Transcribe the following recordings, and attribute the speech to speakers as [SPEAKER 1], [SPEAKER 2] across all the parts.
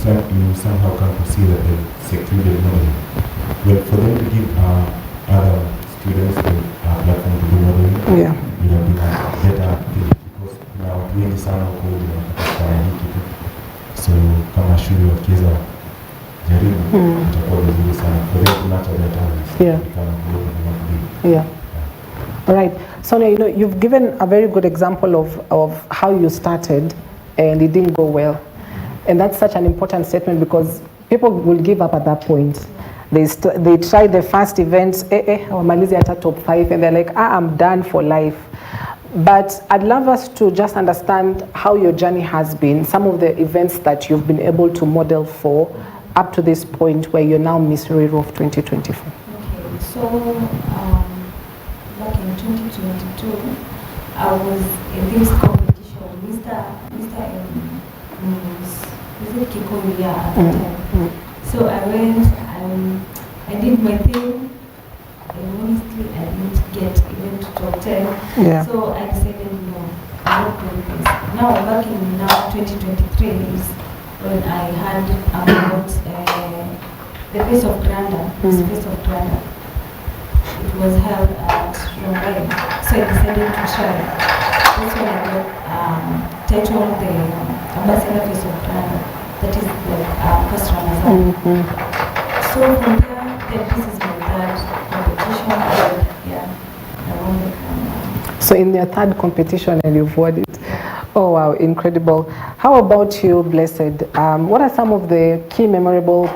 [SPEAKER 1] somehow come to see that they've secluded modeling. Well, for them to give other students a platform to do modeling,
[SPEAKER 2] yeah,
[SPEAKER 1] you know, be a better thing, because now wengi sana huko nje wanataka hii kitu. So kama shule wakiweza jaribu itakuwa vizuri sana for them to nurture their talents.
[SPEAKER 2] Yeah. Yeah. All right. Sonia, you know, you've given a very good example of how you started and it didn't go well. And that's such an important statement because people will give up at that point. They try the first events, wamalizi hata top 5, and they're like, I'm done for life. But I'd love us to just understand how your journey has been, some of the events that you've been able to model for up to this point where you're now Miss Ruiru of 2024.
[SPEAKER 3] Okay, so back in 2022, I was in this competition, Mr. Kikoya at the time. So I went, I did my thing, and honestly I didn't get even to top 10.
[SPEAKER 2] Yeah.
[SPEAKER 3] So I decided no, I'm not doing this. Now back in 2023 is when I heard about the Face of Granda, Face of Granda. It was held at Ruiru, so I decided to try. That's when I got titled the Ambassador Face of Granda. That is the first Ramadan. So from there, this is my third competition. Yeah, I won the crown.
[SPEAKER 2] So in your third competition and you've won it. Oh wow, incredible. How about you, Blessed? What are some of the key memorable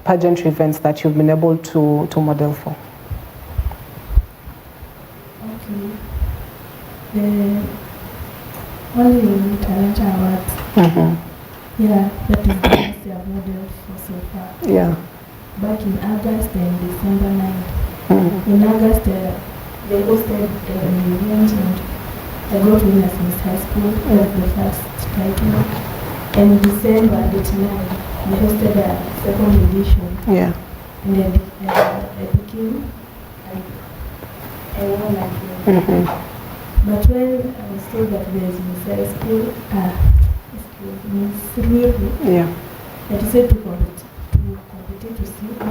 [SPEAKER 2] pageantry events that you've been able to model for?
[SPEAKER 4] Okay. The only talent awards. Yeah, that is the best they have modeled for so far.
[SPEAKER 2] Yeah.
[SPEAKER 4] Back in August and December 9th. In August, they hosted an event and I got winners Miss High School as the first title. And in December 9th, they hosted a second edition.
[SPEAKER 2] Yeah.
[SPEAKER 4] And then I became, I won again. But when I was told that there's Miss High School, Miss Ruiru,
[SPEAKER 2] yeah,
[SPEAKER 4] I decided to compete to see if I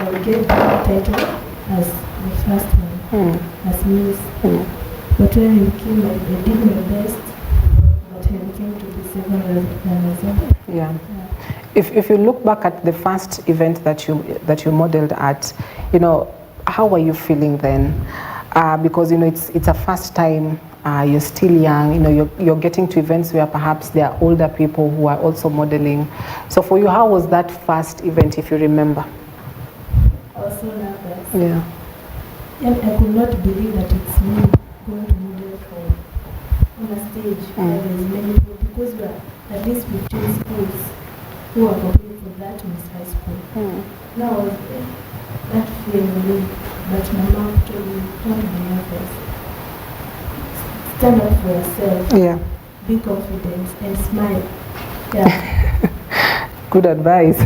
[SPEAKER 4] will get the title as the first one, as Miss. But when it came, I did my best, but I became to be second.
[SPEAKER 2] Yeah. If you look back at the first event that you modeled at, you know, how were you feeling then? Because you know it's a first time. You're still young, you know, you're getting to events where perhaps there are older people who are also modeling. So for you, how was that first event, if you remember?
[SPEAKER 4] I was so nervous.
[SPEAKER 2] Yeah.
[SPEAKER 4] And I could not believe that it's me going to model on a stage where there's many people, because we are at least 15 schools who are competing for that Miss High School. Now I was that feeling, but my mom told me, don't be nervous. Stand up for yourself.
[SPEAKER 2] Yeah.
[SPEAKER 4] Be confident and smile. Yeah.
[SPEAKER 2] Good advice.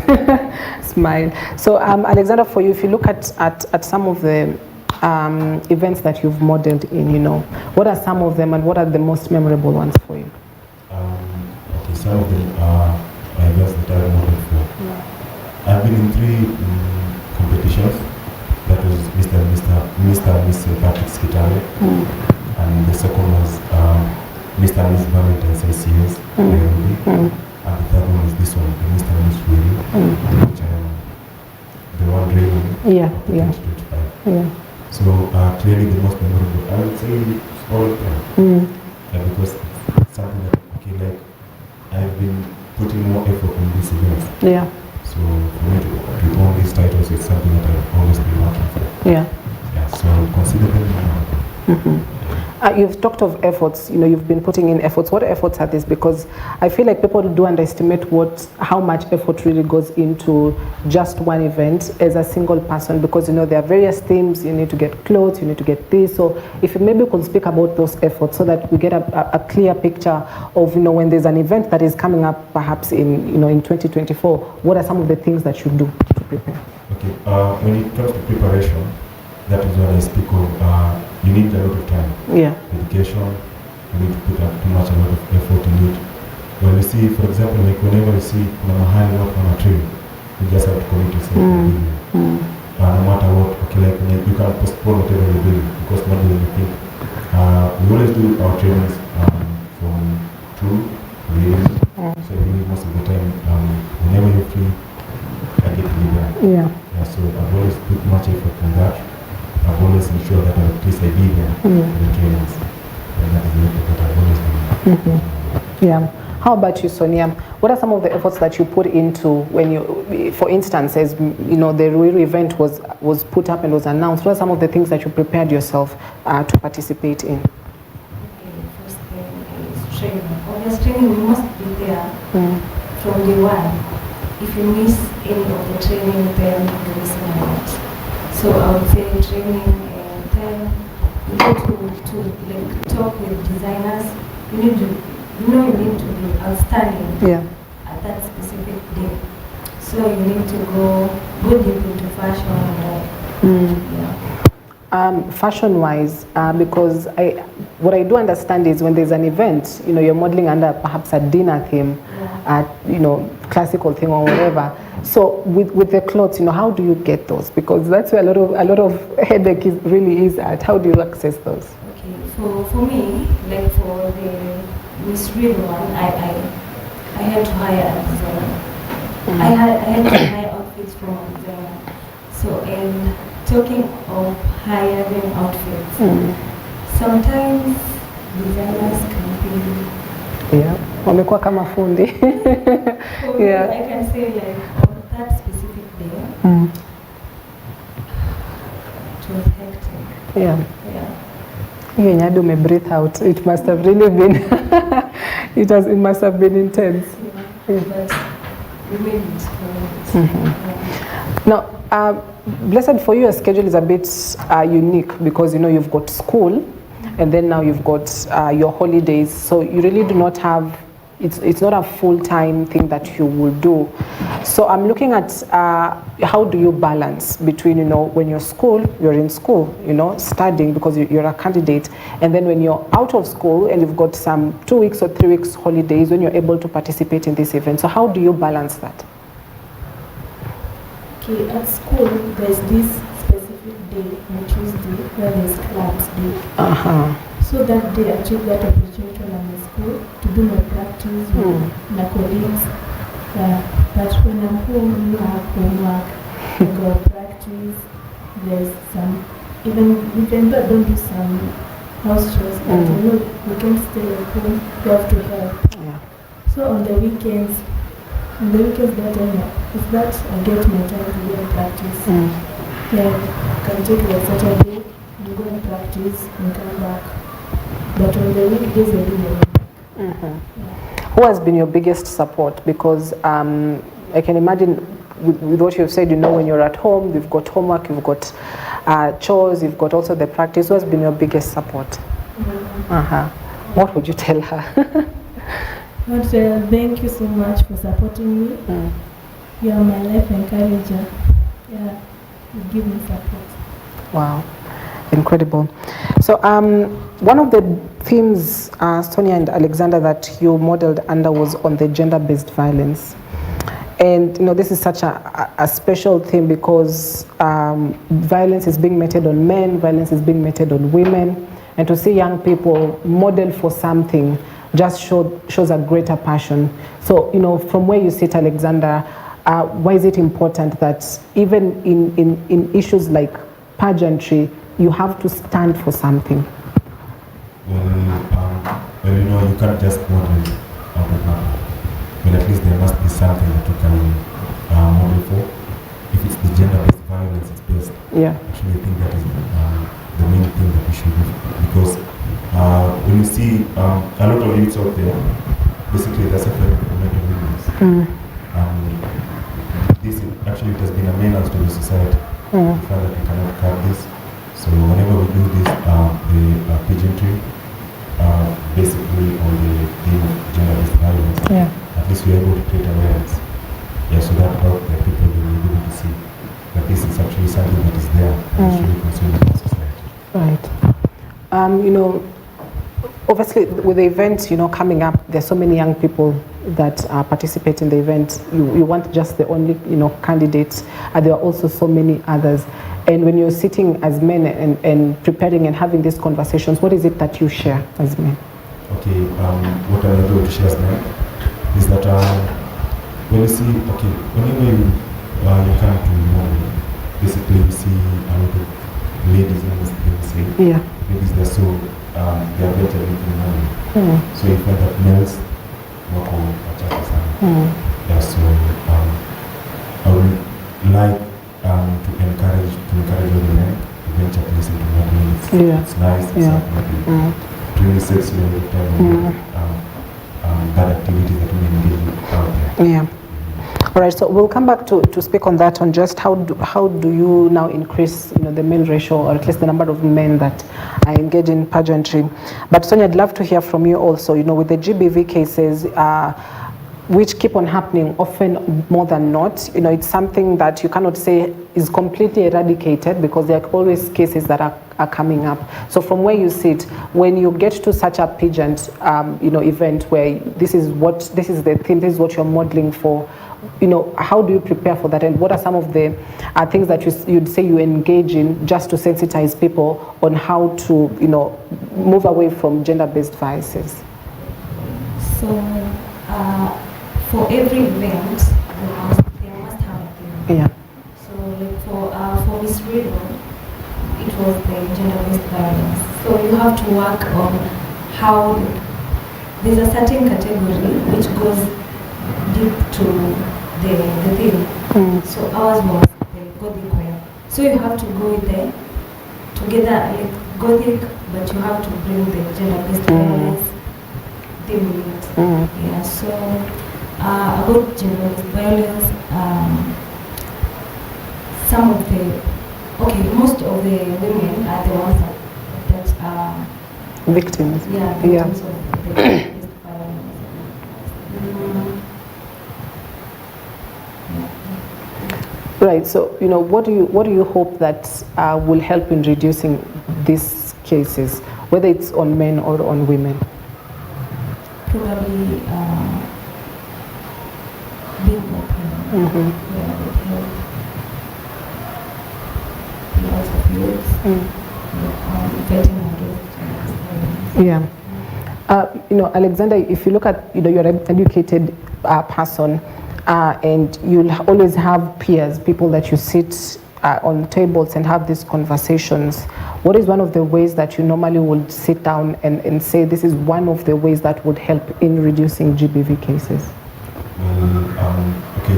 [SPEAKER 2] Smile. So, Alexander, for you, if you look at some of the events that you've modeled in, you know, what are some of them and what are the most memorable ones for you?
[SPEAKER 1] Okay, some of them are events that I've modeled for. Yeah. I've been in 3 competitions. That was Mr. and Miss Patrick's Kitale. And the second was Mr. and Miss Valentine's ICS, and the third one is this one, the Mr. and Miss Ruiru, which the one training, 2025. Yeah. So clearly the most memorable, I would say, all of them, because it's something that, okay, like I've been putting more effort in these events.
[SPEAKER 2] Yeah.
[SPEAKER 1] So for me to own these titles, it's something that I've always been working for.
[SPEAKER 2] Yeah.
[SPEAKER 1] Yeah. So I would consider them memorable.
[SPEAKER 2] You've talked of efforts, you know, you've been putting in efforts. What efforts are these? Because I feel like people do underestimate how much effort really goes into just one event as a single person, because, you know, there are various themes. You need to get clothes, you need to get this. So if you maybe could speak about those efforts so that we get a clear picture of, you know, when there's an event that is coming up perhaps in, you know, in 2024, what are some of the things that you do to prepare?
[SPEAKER 1] Okay, when it comes to preparation, that is when I speak of you need a lot of time.
[SPEAKER 2] Yeah.
[SPEAKER 1] Dedication, you need to put up a lot of effort in it. When you see, for example, like whenever you see kuna mahali watu wana train, you just have to commit yourself to video. No matter what, okay, like you can postpone whatever you're doing because not doing anything. We always do our trainings from 2 to 8. So really most of the time, whenever you're free, I get to be there.
[SPEAKER 2] Yeah.
[SPEAKER 1] So I've always put much effort on that. I've always ensured that at least I be there for the trainings. And that is the effort that I've always done.
[SPEAKER 2] Yeah. How about you, Sonia? What are some of the efforts that you put into when you, for instance, as you know, the Ruiru event was put up and was announced? What are some of the things that you prepared yourself to participate in?
[SPEAKER 3] Okay, first thing is training. Obviously, training, we must be there from day one. If you miss any of the training, then you're missing a lot. So I would say training, and then you need to like talk with designers. You need to. You need to be outstanding at that specific day. So you need to go deep into fashion and
[SPEAKER 2] fashion-wise, because what I do understand is when there's an event, you know, you're modeling under perhaps a dinner theme, you know, classical theme or whatever. So with the clothes, you know, how do you get those? Because that's where a lot of headache really is at. How do you access those?
[SPEAKER 3] Okay, for me, like for the Miss Ruiru one, I had to hire a designer. I had to hire outfits from a designer. So, and talking of hiring outfits, sometimes designers can be
[SPEAKER 2] wamekuwa kama fundi.
[SPEAKER 3] I can say like on that specific day, it was hectic.
[SPEAKER 2] You had to breathe out. It must have really been. It must have been intense.
[SPEAKER 3] But we made it.
[SPEAKER 2] Now, Blessed, for you, your schedule is a bit unique because you know you've got school, and then now you've got your holidays. So you really do not have. It's not a full-time thing that you will do. So I'm looking at how do you balance between, you know, when you're in school, you know, studying because you're a candidate, and then when you're out of school and you've got some 2 weeks or 3 weeks holidays when you're able to participate in this event. So how do you balance that?
[SPEAKER 4] Okay, at school there's this specific day on Tuesday where there's clubs day. So that day I took that opportunity when I'm in school to do my practice with my colleagues. But when I'm home, you have homework, you go practice, there's some, even we can don't do some house chores, but you know, we can't stay at home, you have to help. So on the weekends if that I get my time to go and practice. Then I can take like Saturday, you go and practice and come back. But on the weekdays I do my work.
[SPEAKER 2] Who has been your biggest support? Because I can imagine with what you've said, you know, when you're at home, you've got homework, you've got chores, you've got also the practice. Who has been your biggest support? What would you tell her?
[SPEAKER 4] But thank you so much for supporting me. You are my life encourager. Yeah, you give me support.
[SPEAKER 2] Wow, incredible. So one of the themes, Sonia and Alexander, that you modeled under was on the gender-based violence. And you know, this is such a special theme because violence is being meted on men, violence is being meted on women, and to see young people model for something just shows a greater passion. So, you know, from where you sit, Alexander, why is it important that even in issues like pageantry, you have to stand for something?
[SPEAKER 1] Well, you know, you can't just model out of nothing. But at least there must be something that you can model for. If it's the gender-based violence, it's based. Actually, I think that is the main thing that we should do. Because when you see a lot of youths out there, basically they're suffering from mental illness. This actually it has been a menace to the society. The fact that we cannot curb this. So whenever we do this, the pageantry, basically on the theme of gender-based violence, at least we're able to create awareness. So that out there people will be able to see that this is actually something that is there and it's really consuming our society.
[SPEAKER 2] Right. You know, Obviously, with the event, coming up, there's so many young people that participate in the event. You want just the only, candidates, and there are also so many others. And when you're sitting as men and preparing and having these conversations, what is it that you share as men?
[SPEAKER 1] Okay, what I'm able to share as men is that when you see, whenever you come to model, basically you see a lot of ladies, ladies, they're so they are better in money. So you find that males work on a yeah, so I would like to encourage all the men to venture to listen to modeling. It's nice, it's not really sexy all the time. Bad activities that we engage out there.
[SPEAKER 2] Yeah. All right, so we'll come back to speak on that, on just how do you now increase the male ratio, or at least the number of men that are engaged in pageantry. But Sonia, I'd love to hear from you also, with the GBV cases, which keep on happening often more than not. It's something that you cannot say is completely eradicated, because there are always cases that are coming up. So from where you sit, when you get to such a pageant event where this is the theme, this is what you're modeling for, how do you prepare for that, and what are some of the things that you'd say you engage in just to sensitize people on how to move away from gender-based violence?
[SPEAKER 3] So for every event, they must have a theme.
[SPEAKER 2] Yeah.
[SPEAKER 3] So like for Miss Ruiru, it was the gender-based violence. So you have to work on how there's a certain category which goes deep to the theme. So ours was the Gothic wear. So you have to go there together, like Gothic, but you have to bring the gender-based violence theme in it. Yeah. So about gender-based violence, most of the women are the ones that are
[SPEAKER 2] victims.
[SPEAKER 3] Yeah, victims of the gender-based violence.
[SPEAKER 2] Right. So, what do you hope that will help in reducing these cases, whether it's on men or on women?
[SPEAKER 3] Probably being open. Lots of youth.
[SPEAKER 2] Yeah. Alexander, if you look at, you're an educated person, and you'll always have peers, people that you sit on tables and have these conversations. What is one of the ways that you normally would sit down and say this is one of the ways that would help in reducing GBV cases?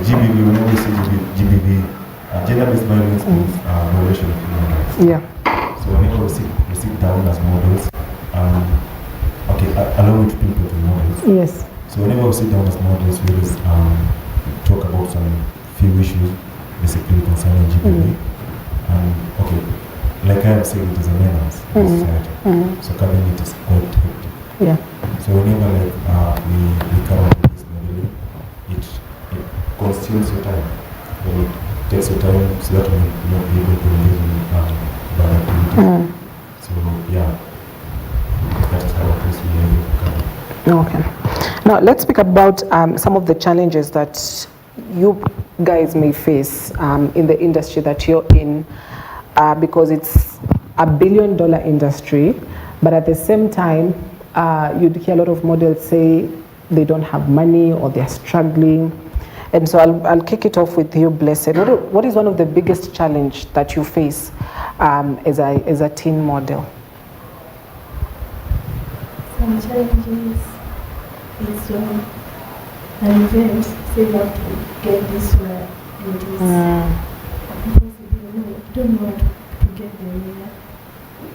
[SPEAKER 1] GBV, when we say GBV, gender-based violence means violation of human rights.
[SPEAKER 2] Yeah.
[SPEAKER 1] So whenever we sit down as models, allow me to pinpoint to models.
[SPEAKER 2] Yes.
[SPEAKER 1] So whenever we sit down as models, we always talk about some few issues, basically concerning GBV. Like I am saying, it is a menace in society. So covering it is quite hectic.
[SPEAKER 2] Yeah.
[SPEAKER 1] So whenever we come up with this modeling, it consumes your time. It takes your time so that we will not be able to engage in bad activity. So yeah, that is how at least we are able to cover.
[SPEAKER 2] Okay. Now let's speak about some of the challenges that you guys may face in the industry that you're in, because it's $1 billion industry, but at the same time, you'd hear a lot of models say they don't have money or they're struggling. And so I'll kick it off with you, Blessed. What is one of the biggest challenge that you face as a teen model?
[SPEAKER 4] Some challenges is an event save up to get this where it is impossible. You don't know what to get there,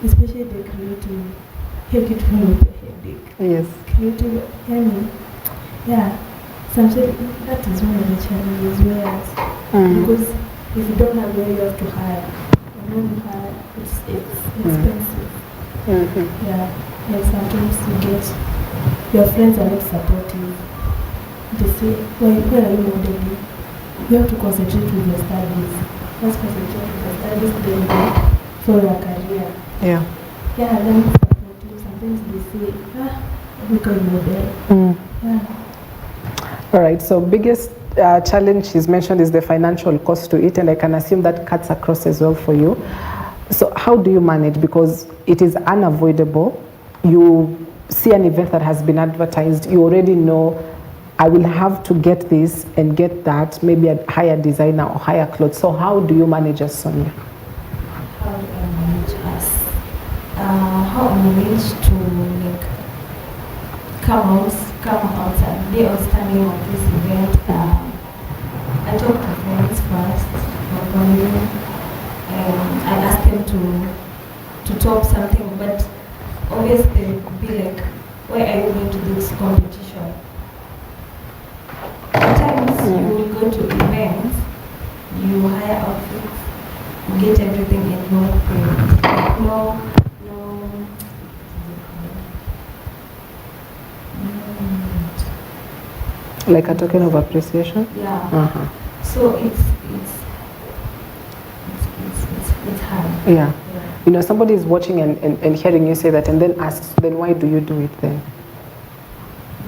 [SPEAKER 4] especially the creative. You get one of the headache.
[SPEAKER 2] Yes.
[SPEAKER 4] Creative, yeah. Sometimes that is one of the challenges, whereas because if you don't have where you have to hire, and when you hire, it's expensive. Yeah, and sometimes you get your friends are not supportive. They say, where are you modeling? You have to concentrate with your studies. Let's concentrate with your studies, then go for your career.
[SPEAKER 2] Yeah.
[SPEAKER 4] Yeah, then supportive. sometimes they say, look at model. Yeah.
[SPEAKER 2] All right, so biggest challenge she's mentioned is the financial cost to it, and I can assume that cuts across as well for you. So how do you manage? Because it is unavoidable. You see an event that has been advertised, you already know, I will have to get this and get that, maybe a higher designer or higher clothes. So how do you manage as Sonia?
[SPEAKER 3] How do I manage us? How I manage to like come out and be outstanding on this event. I talk to friends first, my family, and I ask them to talk something, but obviously be like, why are you going to this competition? Sometimes you will go to events, you hire outfits, you get everything in no payment.
[SPEAKER 2] Like a token of appreciation?
[SPEAKER 3] Yeah. So it's hard.
[SPEAKER 2] Yeah. You know, somebody is watching and hearing you say that and then asks, then why do you do it then?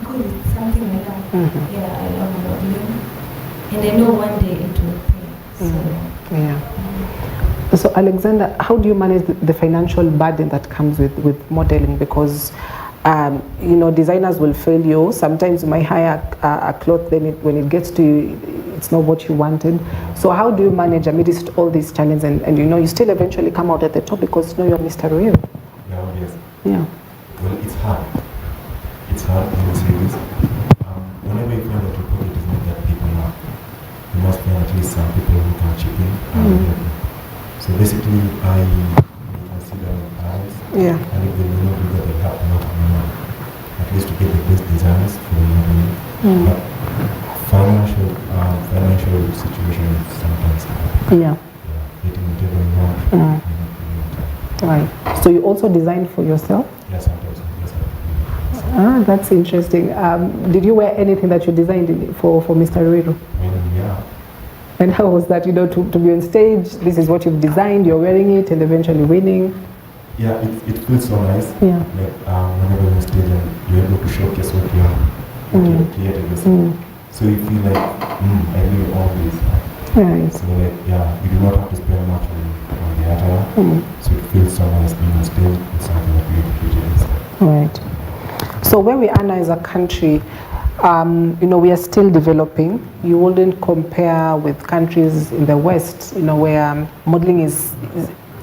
[SPEAKER 3] Because it's something I love. Yeah, I love modeling. And I know one day it will pay. So,
[SPEAKER 2] yeah. So Alexander, how do you manage the financial burden that comes with modeling? Because you know, designers will fail you. Sometimes you might hire a cloth, then when it gets to you, it's not what you wanted. So how do you manage amidst all these challenges and you know, you still eventually come out at the top because you know you're Mr. Ruiru?
[SPEAKER 1] Yeah, yes.
[SPEAKER 2] Yeah.
[SPEAKER 1] Well, it's hard. It's hard when you say this. Whenever you find that your pocket is not that big enough, you must find at least some people who can chip in. So basically, I consider my eyes.
[SPEAKER 2] Yeah.
[SPEAKER 1] And if they will not do that, they have enough money, at least to get the best designs for the modeling. But financial situation is sometimes hard.
[SPEAKER 2] Yeah.
[SPEAKER 1] Getting whatever you want.
[SPEAKER 2] Right. So you also design for yourself?
[SPEAKER 1] Yeah, sometimes.
[SPEAKER 2] That's interesting. Did you wear anything that you designed for Mr. Ruiru?
[SPEAKER 1] Yeah.
[SPEAKER 2] And how was that, you know, to be on stage, this is what you've designed, you're wearing it and eventually winning?
[SPEAKER 1] Yeah, it feels so nice.
[SPEAKER 2] Yeah.
[SPEAKER 1] Like whenever you're on stage and you're able to showcase what you have created. So you feel like, I really own this.
[SPEAKER 2] Right.
[SPEAKER 1] So like, yeah, you do not have to spend much on the attire. So it feels so nice being on stage with something that we have created.
[SPEAKER 2] Right. So where we are now as a country, you know, we are still developing. You wouldn't compare with countries in the West, you know, where modeling is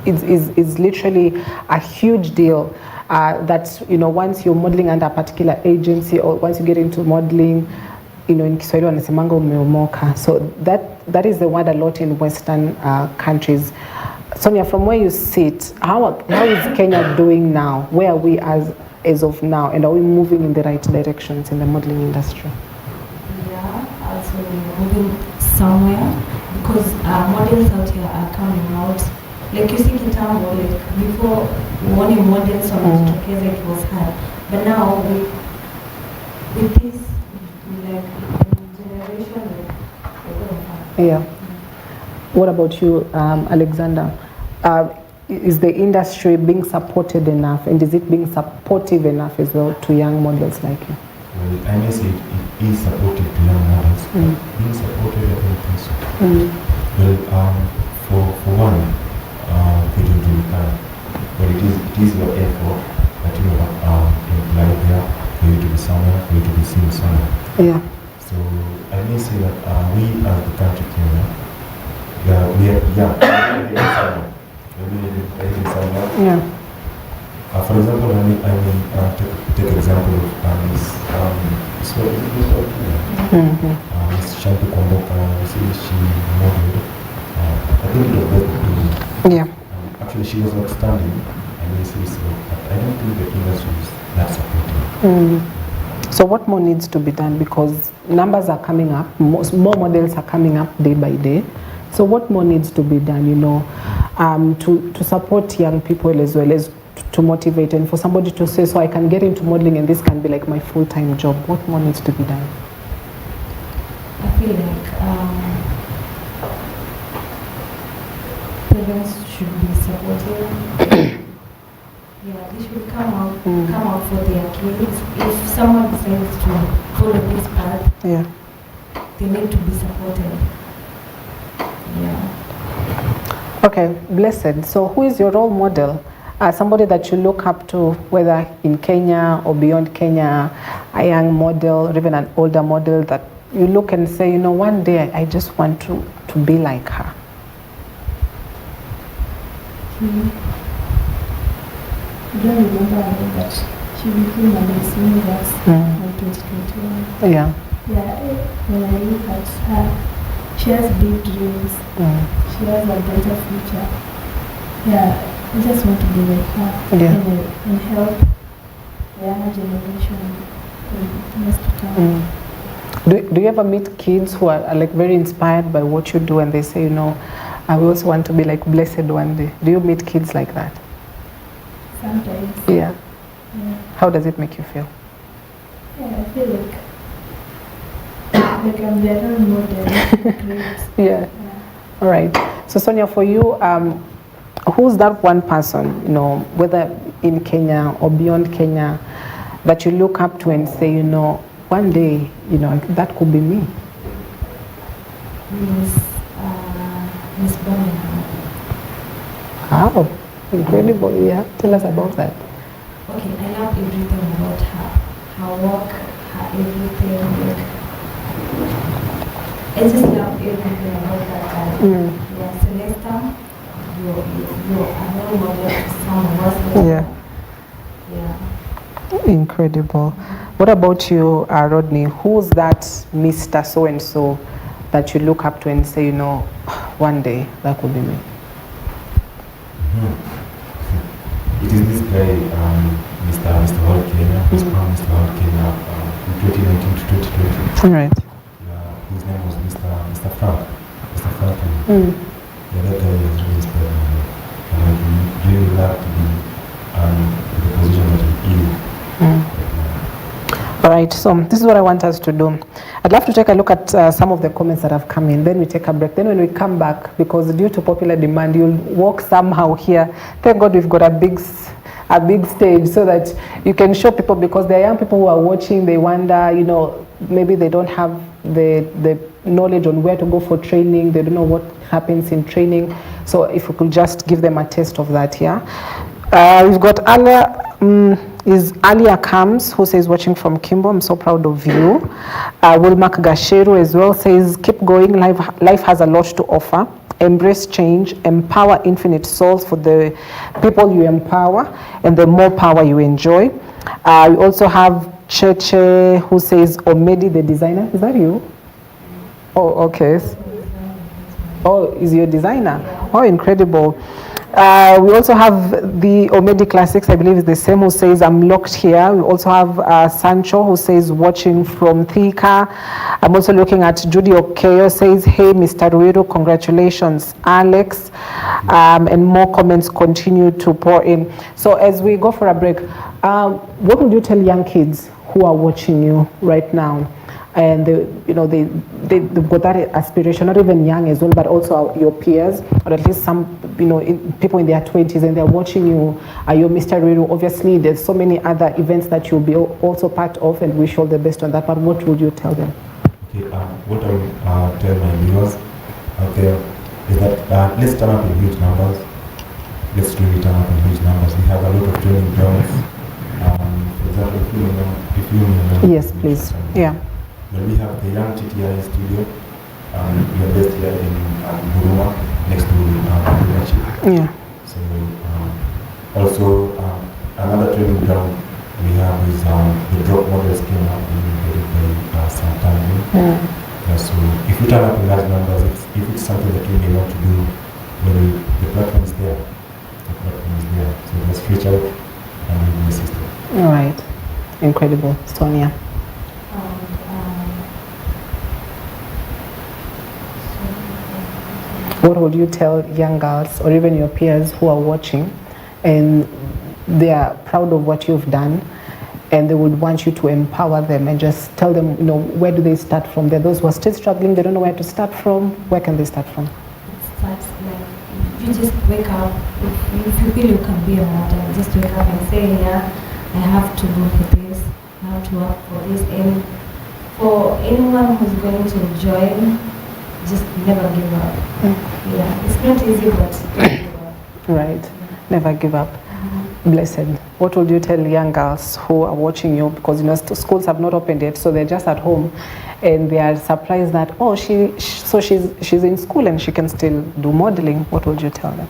[SPEAKER 2] literally a huge deal. That, you know, once you're modeling under a particular agency or once you get into modeling, you know, in Kiswahili wanasemanga umeomoka. So that is the word a lot in Western countries. Sonia, from where you sit, how is Kenya doing now? Where are we as of now, and are we moving in the right directions in the modeling industry?
[SPEAKER 3] Yeah, also we're moving somewhere because models out here are coming out. Like you see Kitambo, like before wanting models on the case it was hard. But now with this like generation,
[SPEAKER 2] yeah. What about you, Alexander? Is the industry being supported enough, and is it being supportive enough as well to young models like you?
[SPEAKER 1] Well, I may say it is supportive to young models. Being supported, I don't think so. Well, for one, we don't really can. But it is your effort that you have implied there for you to be somewhere, for you to be seen somewhere.
[SPEAKER 2] Yeah.
[SPEAKER 1] So I may say that we as the country Kenya, we are young.
[SPEAKER 2] Yeah.
[SPEAKER 1] For example, I mean, take example of Miss Shanti Kwamboka. She modeled. I think it was best.
[SPEAKER 2] Yeah.
[SPEAKER 1] Actually, she was outstanding. I may say so, but I don't think the industry is that supportive.
[SPEAKER 2] So what more needs to be done? Because numbers are coming up, more models are coming up day by day. So what more needs to be done, you know, to support young people as well as to motivate, and for somebody to say, so I can get into modeling and this can be like my full-time job. What more needs to be done?
[SPEAKER 3] I feel like parents should be supportive. Yeah, they should come out for their kids. If someone decides to follow this path,
[SPEAKER 2] Yeah.
[SPEAKER 3] they need to be supported. Yeah.
[SPEAKER 2] Okay, blessed. So who is your role model? Somebody that you look up to, whether in Kenya or beyond Kenya, a young model or even an older model that you look and say, you know, one day I just want to be like her.
[SPEAKER 4] I don't remember that she became a Miss Universe in 2021.
[SPEAKER 2] Yeah.
[SPEAKER 4] Yeah, when I look at her, she has big dreams. She has a brighter future. Yeah, I just want to be like her and help the younger generation in years to come.
[SPEAKER 2] Do you ever meet kids who are like very inspired by what you do and they say, you know, I also want to be like Blessed one day? Do you meet kids like that?
[SPEAKER 4] Sometimes.
[SPEAKER 2] Yeah.
[SPEAKER 4] Yeah.
[SPEAKER 2] How does it make you feel?
[SPEAKER 4] Yeah, I feel like I'm their role model. Great.
[SPEAKER 2] Yeah. All right. So Sonia, for you, who's that one person, you know, whether in Kenya or beyond Kenya, that you look up to and say, you know, one day, you know, that could be me?
[SPEAKER 3] Miss Birmingham.
[SPEAKER 2] Wow, incredible. Yeah, tell us about that.
[SPEAKER 3] Okay, I love everything about her. Her work, her everything. Like, I just love everything about that girl. Yeah, Celesta, you're a role model to some of us.
[SPEAKER 2] Yeah.
[SPEAKER 3] Yeah.
[SPEAKER 2] Incredible. What about you, Rodney? Who's that Mr. So-and-so that you look up to and say, you know, one day that could be me?
[SPEAKER 1] It is this guy, Mr. Hall Kenya, who's from Mr. Hall Kenya from 2019 to 2020.
[SPEAKER 2] All right.
[SPEAKER 1] Yeah, his name was Mr. Frank. Mr. Frank. Yeah, that guy is really inspired me. And I would really love to be in the position that he is.
[SPEAKER 2] All right, so this is what I want us to do. I'd love to take a look at some of the comments that have come in. Then we take a break. Then when we come back, because due to popular demand, you'll walk somehow here. Thank God we've got a big stage so that you can show people, because there are young people who are watching. They wonder, you know, maybe they don't have the knowledge on where to go for training. They don't know what happens in training. So if we could just give them a taste of that here. We've got Alia Kams, who says, watching from Kimbo, I'm so proud of you. Wilmark Gasheru as well says, keep going, life has a lot to offer. Embrace change, empower infinite souls for the people you empower, and the more power you enjoy. We also have Cheche, who says, Omedi the designer. Is that you? Oh, okay. Oh, is your designer? Oh, incredible. We also have the Omedi Classics, I believe is the same, who says, I'm locked here. We also have Sancho, who says, watching from Thika. I'm also looking at Judy Okeo, says, hey, Mr. Ruiru, congratulations, Alex. And more comments continue to pour in. So as we go for a break, what would you tell young kids who are watching you right now? And they've got that aspiration, not even young as well, but also your peers, or at least some, people in their 20s, and they're watching you. You're Mr. Ruiru. Obviously, there's so many other events that you'll be also part of, and wish all the best on that. But what would you tell them?
[SPEAKER 1] Okay, what I would tell my viewers out there is that let's turn up in huge numbers. Let's really turn up in huge numbers. We have a lot of training grounds. For example, if you know.
[SPEAKER 2] Yes, please. Yeah.
[SPEAKER 1] Then we have the Young TTI studio. We are based here in Buruma, next to Ruiru.
[SPEAKER 2] Yeah.
[SPEAKER 1] So also another training ground we have is the drop model scheme by Santana. Yeah, so if you turn up in large numbers, if it's something that you may want to do, well, the platform is there. The platform is there. So just reach out and we'll be assisted.
[SPEAKER 2] All right. Incredible. Sonia. What would you tell young girls or even your peers who are watching and they are proud of what you've done and they would want you to empower them and just tell them, where do they start from? There are those who are still struggling, they don't know where to start from. Where can they start from?
[SPEAKER 3] It starts like you just wake up, if you feel you can be a model, just wake up and say, yeah, I have to go for this, I have to work for this. And for anyone who's going to join, just never give up. Yeah, it's not easy, but never give up.
[SPEAKER 2] Right, never give up. Blessed. What would you tell young girls who are watching you, because schools have not opened yet, so they're just at home and they are surprised that she's in school and she can still do modeling? What would you tell them?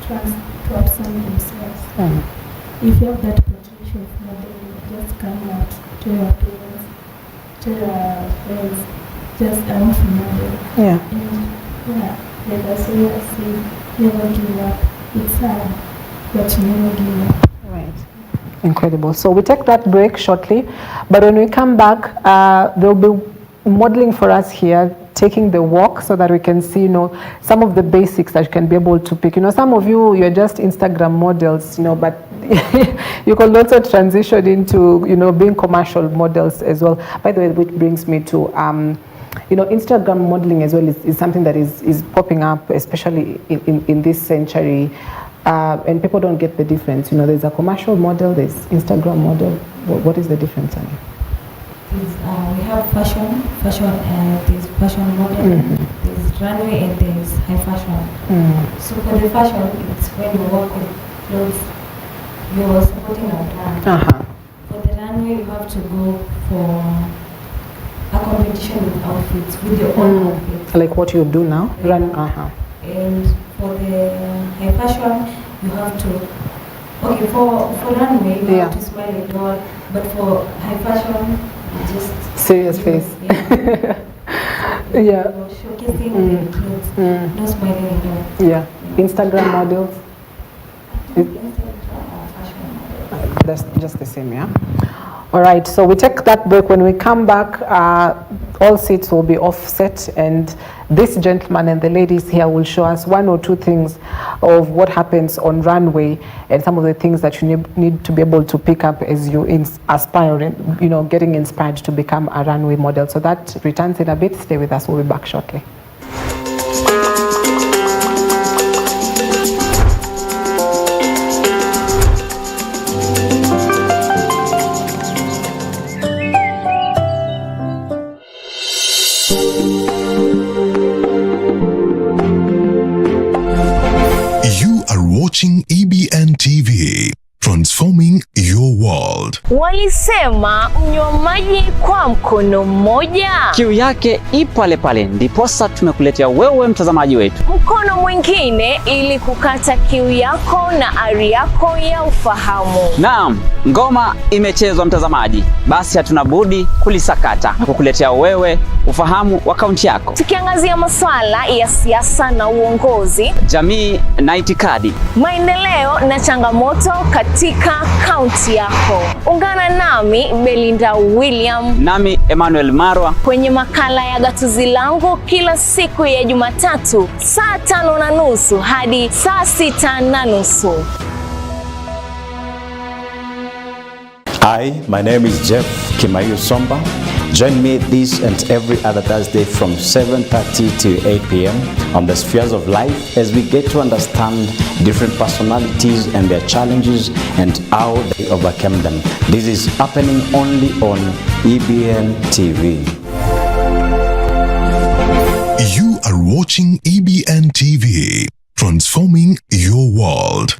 [SPEAKER 4] Trust to absorb themselves. If you have that potential of modeling, just come out to your parents, to your friends, just I want to model.
[SPEAKER 2] Yeah.
[SPEAKER 4] And like I say, never give up. It's hard, but never give up.
[SPEAKER 2] Right. Incredible. So we take that break shortly, but when we come back, there'll be modeling for us here, taking the walk so that we can see, some of the basics that you can be able to pick. Some of you're just Instagram models, but you can also transition into, being commercial models as well. By the way, which brings me to, Instagram modeling as well is something that is popping up, especially in this century, and people don't get the difference. There's a commercial model, there's Instagram model. What is the difference, Annie?
[SPEAKER 3] We have fashion, there's fashion model, there's runway, and there's high fashion. So for the fashion, it's when you work with clothes, you're supporting a brand. For the runway, you have to go for a competition with outfits, with your own outfits.
[SPEAKER 2] Like what you do now?
[SPEAKER 3] And for the high fashion, you have to, for runway, you have to smile a doll, but for high fashion, you just...
[SPEAKER 2] Serious face. Yeah.
[SPEAKER 3] Showcasing the clothes, no smiling at all.
[SPEAKER 2] Yeah. Instagram models? That's just the same, yeah? All right, so we take that break. When we come back, all seats will be offset, and this gentleman and the ladies here will show us one or two things of what happens on runway and some of the things that you need to be able to pick up as you aspire and, getting inspired to become a runway model. So that returns in a bit. Stay with us. We'll be back shortly.
[SPEAKER 5] Watching EBN TV, transforming your world.
[SPEAKER 6] Walisema mnywa maji kwa mkono mmoja,
[SPEAKER 7] kiu yake ipale pale, ndiposa tumekuletea wewe mtazamaji wetu
[SPEAKER 6] mkono mwingine ili kukata kiu yako na ari yako ya ufahamu.
[SPEAKER 7] Naam, ngoma imechezwa mtazamaji, basi hatuna budi kulisakata na kukuletea wewe ufahamu wa kaunti yako,
[SPEAKER 6] tukiangazia masuala ya siasa na uongozi,
[SPEAKER 7] jamii na itikadi,
[SPEAKER 6] maendeleo na changamoto katika kaunti yako. Ungana nami Belinda William,
[SPEAKER 7] nami Emmanuel Marwa
[SPEAKER 6] kwenye makala ya Gatuzi Langu kila siku ya Jumatatu saa 5:30 hadi saa 6:30.
[SPEAKER 8] Hi, my name is Jeff Kimayu Somba. Join me this and every other Thursday from 7:30 to 8 p.m. on the Spheres of Life as we get to understand different personalities and their challenges and how they overcame them. This is happening only on EBN TV.
[SPEAKER 5] You are watching EBN TV, transforming your world.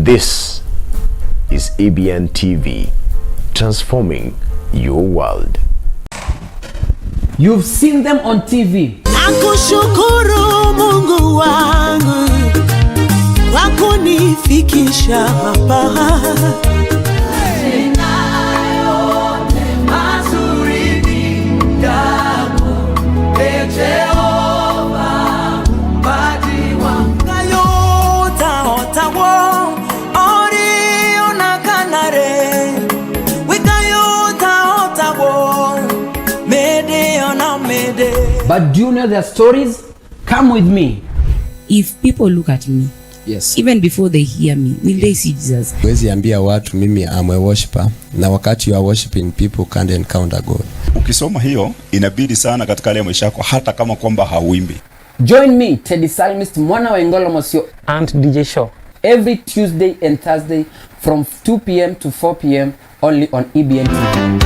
[SPEAKER 9] This is EBN TV, transforming your world.
[SPEAKER 10] You've seen them on TV.
[SPEAKER 11] Nakushukuru Mungu wangu kwa kunifikisha hapa. Jehova,
[SPEAKER 7] But do you know their stories? Come with me.
[SPEAKER 10] If people look at me,
[SPEAKER 12] yes,
[SPEAKER 10] even before they hear me, will they see Jesus?
[SPEAKER 12] Wezi ambia watu mimi am a worshiper, na wakati you are worshiping people can't encounter God.
[SPEAKER 13] Ukisoma hiyo inabidi sana katika ile maisha yako hata kama kwamba hauimbi.
[SPEAKER 7] Join me, Teddy Psalmist, Mwana wa Ingolo Mosio
[SPEAKER 14] and DJ Show
[SPEAKER 7] every Tuesday and Thursday from 2 p.m. to 4 p.m. only on EBN TV.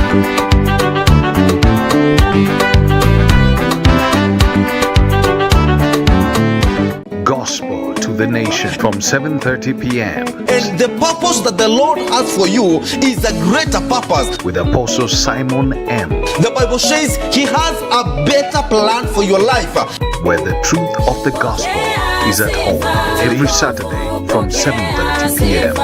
[SPEAKER 5] Gospel to the nation from 7:30 p.m.
[SPEAKER 15] And the purpose that the Lord has for you is a greater purpose.
[SPEAKER 5] With Apostle Simon M.
[SPEAKER 15] The Bible says he has a better plan for your life.
[SPEAKER 5] Where the truth of the gospel is at home every Saturday from 7:30 p.m.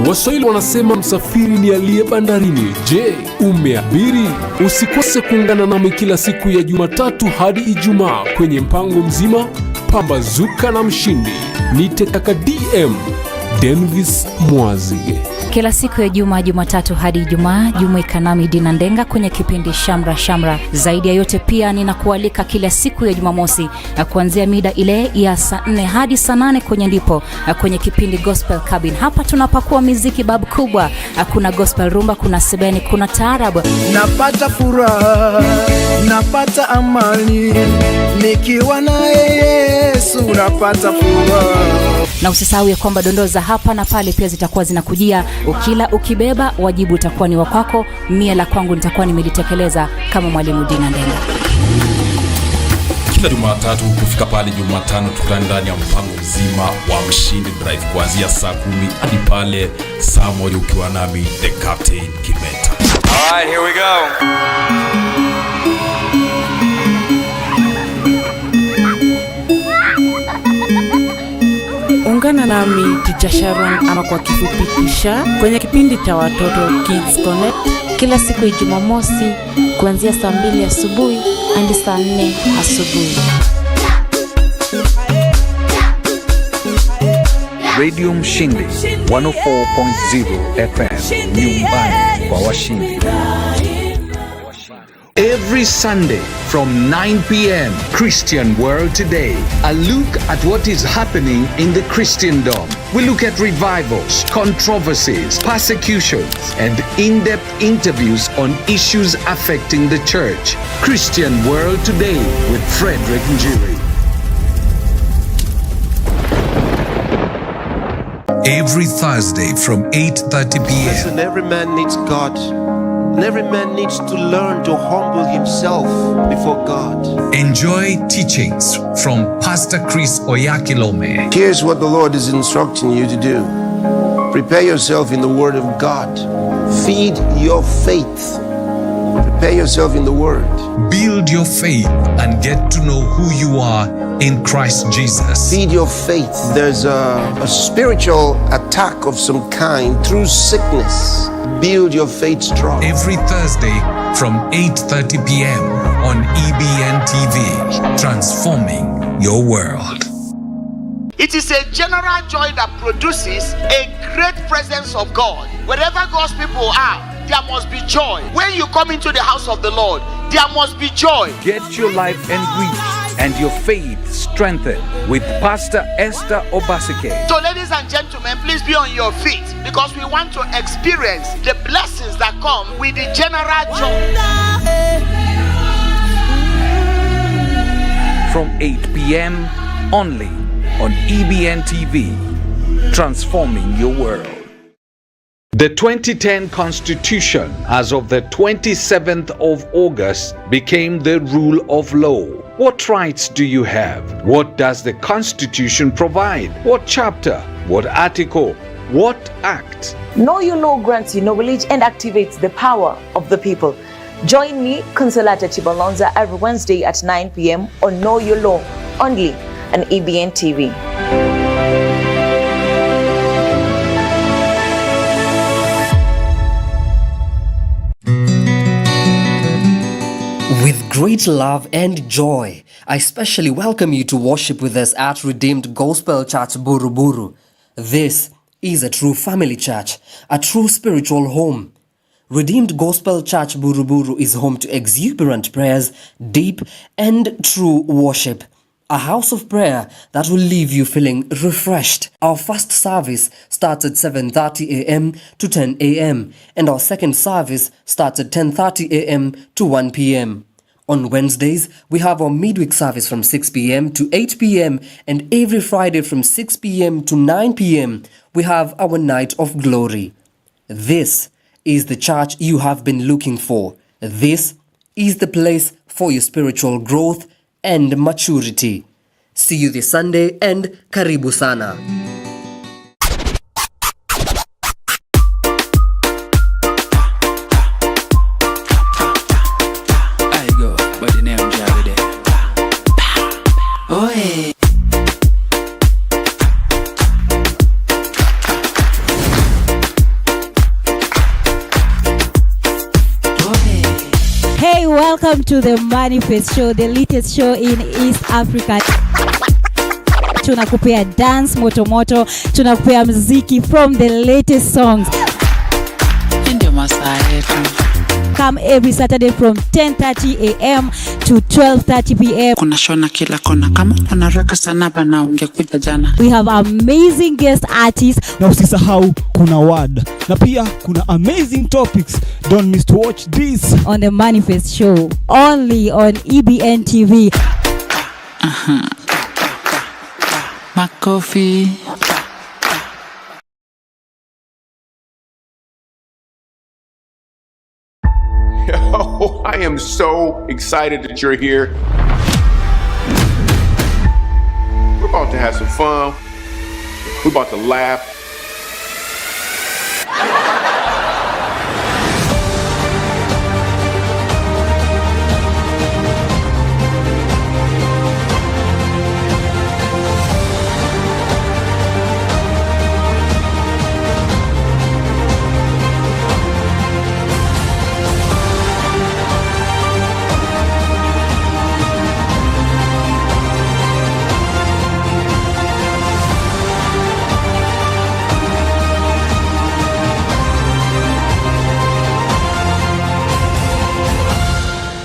[SPEAKER 16] Waswahili wanasema msafiri ni aliye bandarini. Je, umeabiri? Usikose kuungana nami kila siku ya Jumatatu hadi Ijumaa kwenye mpango mzima Pambazuka na Mshindi. Nite kaka DM Denvis Mwazige.
[SPEAKER 17] Kila siku ya Jumatatu hadi Ijumaa, jumuika nami Dina Ndenga kwenye kipindi Shamra Shamra. Zaidi ya yote pia ninakualika kila siku ya Jumamosi kuanzia mida ile ya saa 4 hadi saa 8 kwenye ndipo kwenye kipindi Gospel Cabin. Hapa tunapakua muziki babu kubwa. Kuna gospel rumba, kuna sebeni, kuna taarabu.
[SPEAKER 18] Napata furaha, napata amani, nikiwa na Yesu napata furaha.
[SPEAKER 17] Na usisahau ya kwamba dondoo za hapa na pale pia zitakuwa zinakujia. Ukila ukibeba, wajibu utakuwa ni wako. Mie la kwangu nitakuwa nimelitekeleza kama mwalimu Dina Ndenga.
[SPEAKER 16] Kila Jumatatu kufika pale Jumatano tukutane ndani ya mpango mzima wa Mshindi Drive kuanzia saa 10 hadi pale saa 1 ukiwa nami the Captain Kimeta.
[SPEAKER 19] All right, here we go.
[SPEAKER 10] Ungana nami Teacher Sharon ama kwa kifupi Tisha kwenye kipindi cha watoto Kids Connect
[SPEAKER 17] kila siku ya Jumamosi kuanzia saa 2 asubuhi hadi saa 4 asubuhi.
[SPEAKER 5] Radio Mshindi 104.0 FM, nyumbani kwa washindi. Every Sunday from 9 p.m. Christian World Today. A look at what is happening in the Christendom. We look at revivals, controversies, persecutions, and in-depth interviews on issues affecting the church. Christian World Today with Frederick Njiri. Every Thursday from 8:30 p.m.
[SPEAKER 20] Listen, every man needs God. And every man needs to learn to humble himself before God.
[SPEAKER 5] Enjoy teachings from Pastor Chris Oyakilome.
[SPEAKER 20] Here's what the Lord is instructing you to do. Prepare yourself in the Word of God. Feed your faith. Prepare yourself in the Word.
[SPEAKER 5] Build your faith and get to know who you are in Christ Jesus.
[SPEAKER 20] Feed your faith. There's a spiritual attack of some kind through sickness. Build your faith strong.
[SPEAKER 5] Every Thursday from 8:30 p.m. on EBN TV, transforming your world.
[SPEAKER 21] It is a general joy that produces a great presence of God. Wherever God's people are, there must be joy. When you come into the house of the Lord, there must be joy.
[SPEAKER 22] Get your life enriched and your faith strengthened with Pastor Esther Obasike.
[SPEAKER 21] So ladies and gentlemen, please be on your feet because we want to experience the blessings that come with the general joy.
[SPEAKER 22] From 8 p.m. only on EBN TV, transforming your world. The 2010 Constitution, as of the 27th of August, became the rule of law. What rights do you have? What does the Constitution provide? What chapter? What article? What act?
[SPEAKER 23] Know Your Law grants you knowledge and activates the power of the people. Join me, Consolata Chibalonza, every Wednesday at 9 p.m. on Know Your Law, only on EBN TV.
[SPEAKER 24] With
[SPEAKER 1] great love and joy. I especially welcome you to worship with us at Redeemed Gospel Church Buruburu. This is a true family church, a true spiritual home. Redeemed Gospel Church Buruburu is home to exuberant prayers, deep and true worship. A house of prayer that will leave you feeling refreshed. Our first service starts at 7:30 a.m. to 10 a.m. and our second service starts at 10:30 a.m. to 1 p.m. On Wednesdays, we have our midweek service from 6 p.m. to 8 p.m. and every Friday from 6 p.m. to 9 p.m. we have our night of glory. This is the church you have been looking for. This is the place for your spiritual growth and maturity. See you this Sunday and karibu sana.
[SPEAKER 10] I go by the name Javide. Oh hey.
[SPEAKER 4] Hey, welcome to the Manifest Show, the latest show in East Africa. Tunakupea dance moto, tunakupea muziki from the latest songs.
[SPEAKER 10] Ndio masaa yetu.
[SPEAKER 4] Come every Saturday from 10:30 a.m. to 12:30 p.m.
[SPEAKER 10] Kuna shona kila kona, kama unareka sana bana ungekuja jana.
[SPEAKER 4] We have amazing guest artists.
[SPEAKER 14] Na usisahau kuna word. Na pia kuna amazing topics. Don't miss to watch this
[SPEAKER 4] on the Manifest Show, only on EBN TV.
[SPEAKER 10] Makofi.
[SPEAKER 24] Oh, I am so excited that you're here. We're about to have some fun. We're about to laugh.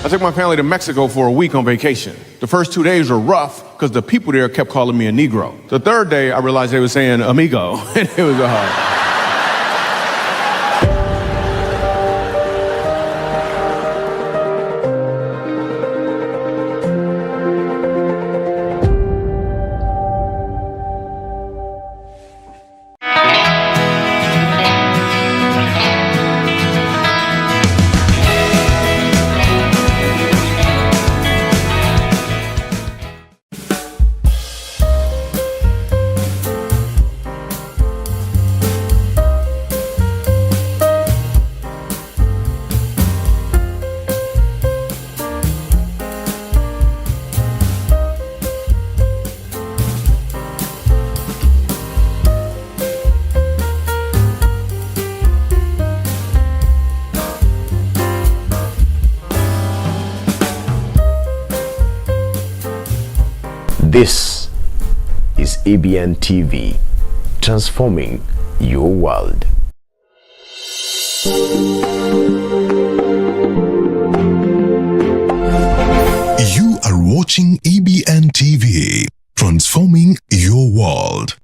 [SPEAKER 24] I took my family to Mexico for a week on vacation. The first 2 days were rough because the people there kept calling me a Negro. The third day, I realized they were saying amigo, and it was hard.
[SPEAKER 9] This is EBN TV, transforming your world.
[SPEAKER 25] You are watching EBN TV, transforming your world.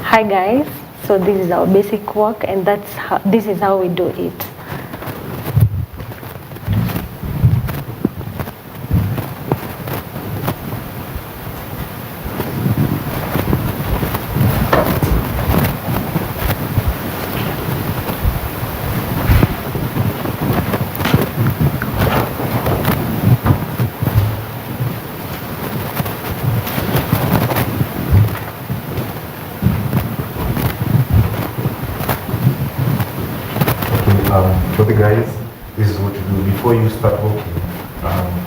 [SPEAKER 26] Hi guys, so this is our basic work and this is how we do it.
[SPEAKER 27] For the guys, this is what you do before you start working.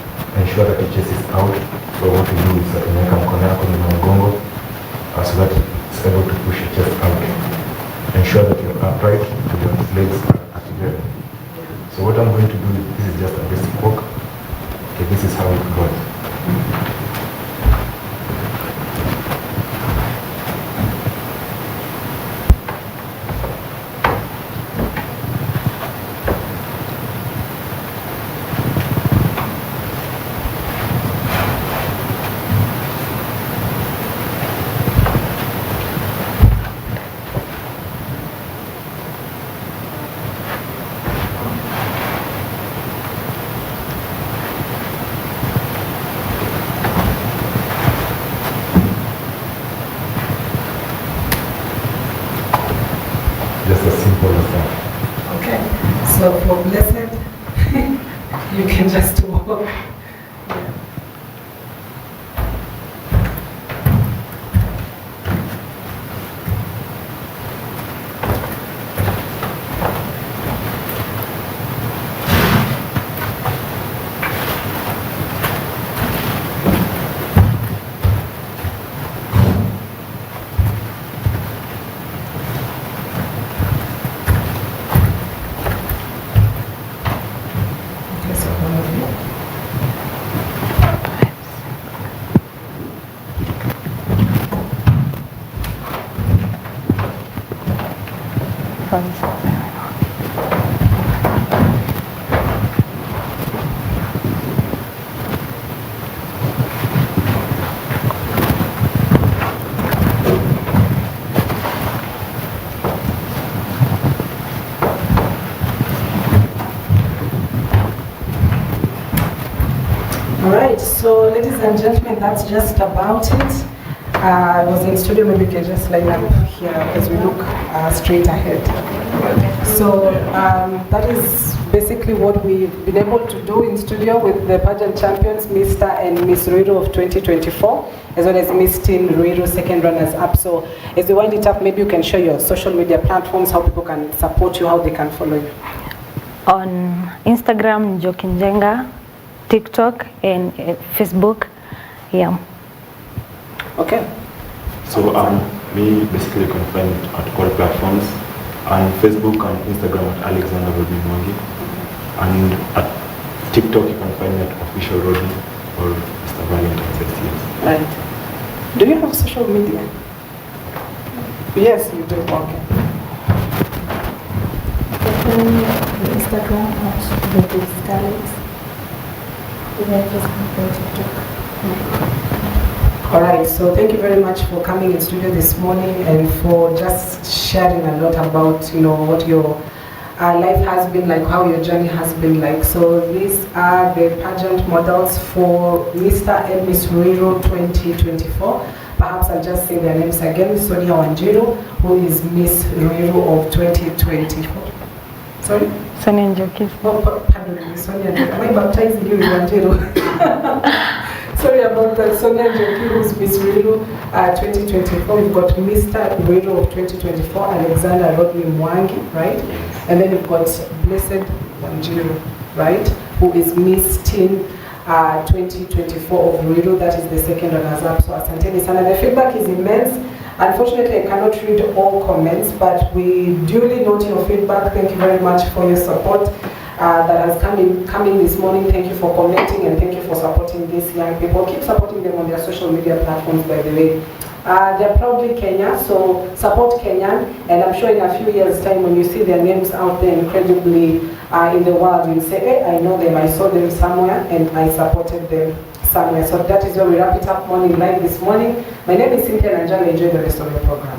[SPEAKER 2] walk. Okay, this is how it goes. Just as simple as that.
[SPEAKER 3] Okay, so for blessed, you can just walk. Alright, so ladies and gentlemen, that's just about it. I was in studio, maybe you can just line up here as we look straight ahead. So that is basically what we've been able to do in studio with the pageant champions, Mr. and Miss Ruiru of 2024, as well as Miss Teen Ruiru, second runners up. So as we wind it up, maybe you can share your social media platforms, how people can support you, how they can follow you.
[SPEAKER 26] On Instagram, Njokinjenga, TikTok, and Facebook. Yeah.
[SPEAKER 2] Okay. So me basically you can find at all platforms, on Facebook and Instagram at Alexander Rodney Mwangi, and at TikTok you can find me at official Rodney or Mr. Valentine 6 years.
[SPEAKER 3] Right. Do you have social media? Yes, you do. Okay.
[SPEAKER 26] Instagram at the Scarlet.
[SPEAKER 3] Alright, so thank you very much for coming in studio this morning and for just sharing a lot about, you know, what your life has been like, how your journey has been like. So these are the pageant models for Mr. and Miss Ruiru 2024. Perhaps I'll just say their names again. Sonia Wanjiru, who is Miss Ruiru of 2024. Sorry?
[SPEAKER 26] Sonia Njoki.
[SPEAKER 3] Oh, pardon me, Sonia Njoki. Am I baptizing you in Wanjiru? Sorry about that. Sonia Njoki, who's Miss Ruiru 2024. We've got Mr. Ruiru of 2024, Alexander Rodney Mwangi, right? And then we've got Blessed Wanjiru, right? Who is Miss Teen 2024 of Ruiru. That is the second runners up. So asanteni sana. The feedback is immense. Unfortunately, I cannot read all comments, but we duly note your feedback. Thank you very much for your support that has come in this morning. Thank you for commenting and thank you for supporting these young people. Keep supporting them on their social media platforms, by the way. They're proudly Kenya, so support Kenyan, and I'm sure in a few years' time when you see their names out there incredibly in the world, you'll say, hey, I know them, I saw them somewhere, and I supported them somewhere. So that is where we wrap it up morning live this morning. My name is Cynthia Nanjala. Enjoy the rest of the program.